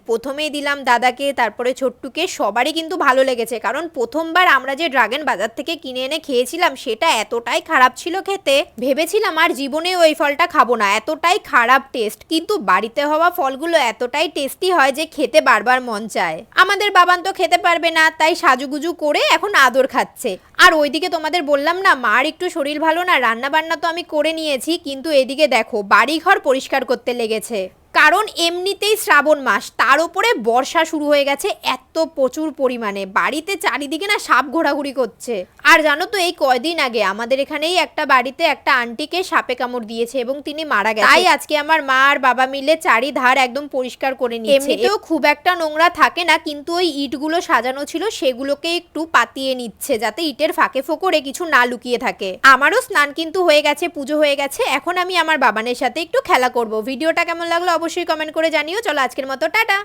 প্রথমেই দিলাম দাদাকে, তারপরে ছোট্টুকে, সবারই কিন্তু ভালো লেগেছে। কারণ প্রথমবার আমরা যে ড্রাগন বাজার থেকে কিনে এনে খেয়েছিলাম সেটা এতটাই খারাপ ছিল খেতে, ভেবেছিলাম আর জীবনেও এই ফলটা খাবো না, এতটাই খারাপ টেস্ট। কিন্তু বাড়িতে হওয়া ফলগুলো এতটাই টেস্টি হয় যে খেতে বারবার মন চায়। আমাদের বাবান তো খেতে পারবে না, তাই সাজুগুজু করে এখন আদর খাচ্ছে। আর ওইদিকে তোমাদের বললাম না মার একটু শরীর ভালো না, রান্না বান্না তো আমি করে নিয়েছি, কিন্তু এদিকে দেখো বাড়িঘর পরিষ্কার করতে লেগেছে। কারণ এমনিতেই শ্রাবণ মাস, তার উপরে বর্ষা শুরু হয়ে গেছে এত প্রচুর পরিমাণে, বাড়িতে চারিদিকে না সাপ ঘোরাঘুরি করছে। আর জানো তো এই কয়দিন আগে আমাদের এখানেই একটা বাড়িতে একটা আন্টিকে সাপে কামড় দিয়েছে এবং তিনি মারা গেছেন। তাই আজকে আমার মা আর বাবা মিলে চারিধার একদম পরিষ্কার করে নিয়েছে। এমনিতেও খুব একটা নোংরা থাকে না, কিন্তু ওই ইটগুলো সাজানো ছিল সেগুলোকে একটু পাতিয়ে নিচ্ছে যাতে ইটের ফাঁকে ফোকরে কিছু না লুকিয়ে থাকে। আমারও স্নান কিন্তু হয়ে গেছে, পুজো হয়ে গেছে, এখন আমি আমার বাবানের সাথে একটু খেলা করব। ভিডিওটা কেমন লাগলো অবশ্যই কমেন্ট করে জানিও। চলো আজকের মতো টাটা।